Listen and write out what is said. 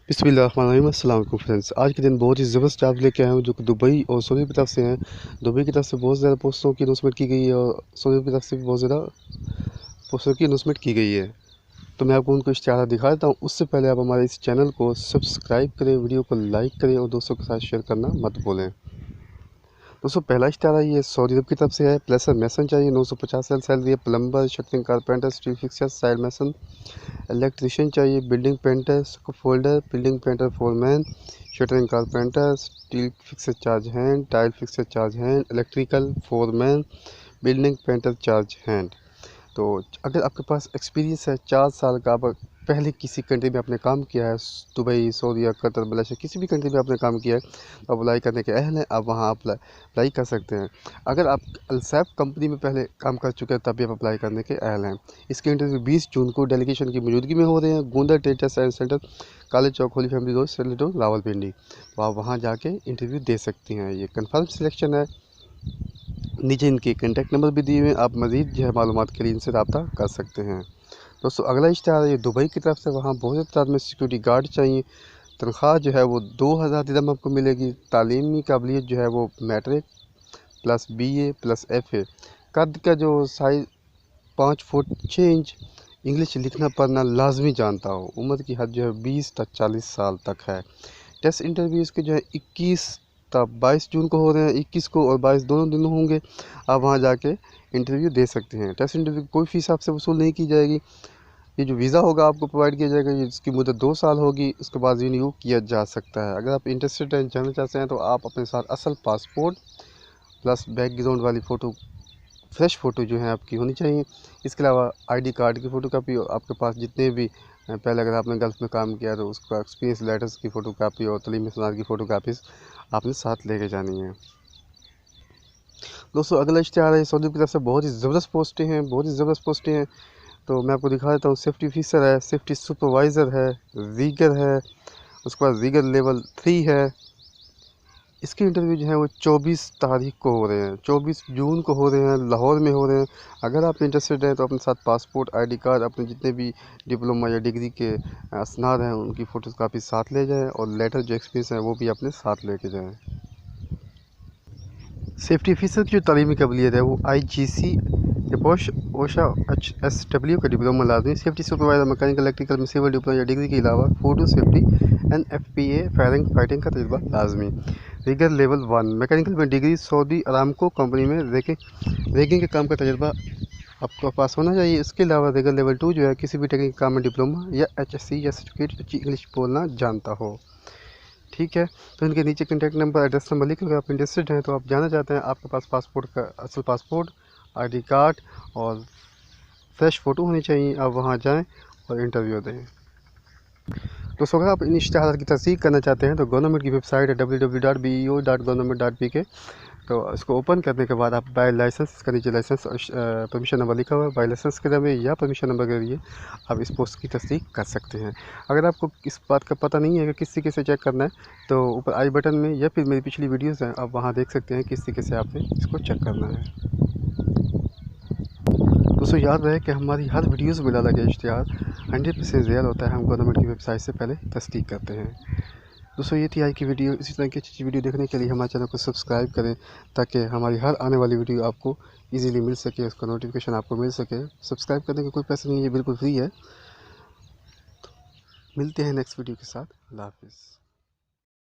बिस्मिल्लाहिर्रहमानिर्रहीम। अस्सलाम वालेकुम फ्रेंड्स। आज के दिन बहुत ही ज़बरदस्त जॉब लेके आया हूँ जो कि दुबई और सऊदी की तरफ से हैं। दुबई की तरफ से बहुत ज़्यादा पोस्टों की अनाउंसमेंट की गई है और सऊदी की तरफ से भी बहुत ज़्यादा पोस्टों की अनाउंसमेंट की गई है। तो मैं आपको उनको इश्तिहार दिखा देता हूँ। उससे पहले आप हमारे इस चैनल को सब्सक्राइब करें, वीडियो को लाइक करें और दोस्तों के साथ शेयर करना मत भूलें। दोस्तों पहला इश्तिहार ये सऊदी अरब की तरफ से है। प्लसर मैसन चाहिए, 950 सैलरी है। Plumber, shuttering carpenter, steel fixer, side mason, electrician चाहिए। Building painter, scaffolder, building painter, foreman, shuttering carpenter, steel fixer charge hand, tile fixer charge hand, electrical foreman, building painter charge hand. तो अगर आपके पास experience है 4 साल का, आप पहले किसी कंट्री में आपने काम किया है, दुबई, सऊदी, कतर, मलेशिया, किसी भी कंट्री में आपने काम किया है, तो अप्लाई करने के अहल हैं, आप वहाँ अप्लाई कर सकते हैं। अगर आप अल्सैफ कंपनी में पहले काम कर चुके हैं तभी आप अप्लाई करने के अहल हैं। इसके इंटरव्यू 20 जून को डेलीगेशन की मौजूदगी में हो रहे हैं। गोंदा ट्रेड साइंस सेंटर, कॉलेज चौक, होली फैमिली रोड, सेलेटो, रावलपिंडी। तो आप वहाँ जाके इंटरव्यू दे सकती हैं। ये कन्फर्म सिलेक्शन है। नीचे इनके कॉन्टैक्ट नंबर भी दिए हुए हैं, आप मज़ीद जो है मालूमात के लिए इनसे रब्ता कर सकते हैं। दोस्तों अगला इश्तिहार है ये दुबई की तरफ से। वहाँ बहुत ज़्यादा तादाद में सिक्योरिटी गार्ड चाहिए। तनख्वाह जो है वो 2000 दिरहम आपको मिलेगी। तालीमी काबिलियत जो है वो matric plus BA plus FA। कद का जो साइज़ 5 फुट 6 इंच। इंग्लिश लिखना पढ़ना लाजमी जानता हो। उम्र की हद जो है 20 तक 40 साल तक है। टेस्ट इंटरव्यूज़ के जो है 21 तब 22 जून को हो रहे हैं। 21 को और 22 दोनों दिन होंगे। आप वहां जाके इंटरव्यू दे सकते हैं। टेस्ट इंटरव्यू की कोई फ़ीस आपसे वसूल नहीं की जाएगी। ये जो वीज़ा होगा आपको प्रोवाइड किया जाएगा, इसकी मुद्दत 2 साल होगी। उसके बाद रिन्यू किया जा सकता है। अगर आप इंटरेस्टेड हैं, जानना चाहते हैं, तो आप अपने साथ असल पासपोर्ट प्लस बैकग्राउंड वाली फ़ोटो, फ्रेश फ़ोटो जो है आपकी होनी चाहिए। इसके अलावा ID कार्ड की फ़ोटो कापी और आपके पास जितने भी पहले अगर आपने गल्फ़ में काम किया तो उसका एक्सपीरियंस लेटर्स की फ़ोटो कापी और तलीम सनाद की फ़ोटो कापीज़ आपने साथ लेके जानी है। दोस्तों अगला इश्तिहार है सऊदी की तरफ से। बहुत ही ज़बरदस्त पोस्टें हैं, बहुत ही ज़बरदस्त पोस्टें हैं। तो मैं आपको दिखा देता हूँ। सेफ्टी ऑफिसर है, सेफ्टी सुपरवाइज़र है, रीगर है, उसके बाद रीगर लेवल 3 है। इसके इंटरव्यू जो है वो 24 तारीख को हो रहे हैं, 24 जून को हो रहे हैं, लाहौर में हो रहे हैं। अगर आप इंटरेस्टेड हैं तो अपने साथ पासपोर्ट, ID कार्ड, अपने जितने भी डिप्लोमा या डिग्री के असनाद हैं उनकी फ़ोटोज़ कापी साथ ले जाएं और लेटर जो एक्सपीरियंस है वो भी अपने साथ लेके जाएं। सेफ्टी ऑफिसर की जो तालीमी काबिलियत है वो IGC के पोस्ट OSHA HSW का डिप्लोमा लाजमी। सेफ्टी सुपरवाइजर, मैकेनिकल, इलेक्ट्रिकल में सिविल डिप्लोमा या डिग्री के अलावा food safety NFPA firing fighting का तजुर्बा लाजमी। रीगर लेवल 1 मैकेनिकल में डिग्री, सऊदी अरामको कंपनी में रेगिंग के काम का तजुर्बा आपको पास होना चाहिए। इसके अलावा रीगर लेवल 2 जो है किसी भी टेक्निकल काम में डिप्लोमा या HSC या सर्टिफिकेट, अच्छी इंग्लिश बोलना जानता हो। ठीक है। तो इनके नीचे कॉन्टैक्ट नंबर, एड्रेस नंबर लिख लो। अगर आप इंटरेस्टेड हैं तो आप जानना चाहते हैं, आपके पास पासपोर्ट का असल पासपोर्ट, ID कार्ड और फ्रेश फ़ोटो होनी चाहिए। आप वहां जाएं और इंटरव्यू दें। दोस्तों अगर आप इन इश्तिहार की तस्दीक करना चाहते हैं तो गवर्नमेंट की वेबसाइट है www.beo.government.pk। तो इसको ओपन करने के बाद आप बाय लाइसेंस, इसका नीचे लाइसेंस और परमिशन नंबर लिखा हुआ है, बाय लाइसेंस के जरिए या परमिशन नंबर के जरिए आप इस पोस्ट की तस्दीक कर सकते हैं। अगर आपको इस बात का पता नहीं है कि किस तरीके से चेक करना है, तो ऊपर आई बटन में या फिर मेरी पिछली वीडियोज़ हैं, आप वहाँ देख सकते हैं किस तरीके से आपने इसको चेक करना है। दोस्तों याद रहे कि हमारी हर वीडियोज़ में डाला गया इश्तिहार 100% रियल होता है। हम गवर्नमेंट की वेबसाइट से पहले तस्दीक करते हैं। दोस्तों ये थी आज की वीडियो। इसी तरह की अच्छी वीडियो देखने के लिए हमारे चैनल को सब्सक्राइब करें ताकि हमारी हर आने वाली वीडियो आपको इजीली मिल सके, उसका नोटिफिकेशन आपको मिल सके। सब्सक्राइब करने का कोई पैसा नहीं है, ये बिल्कुल फ्री है। मिलते हैं नेक्स्ट वीडियो के साथ। अल्लाह हाफिज़।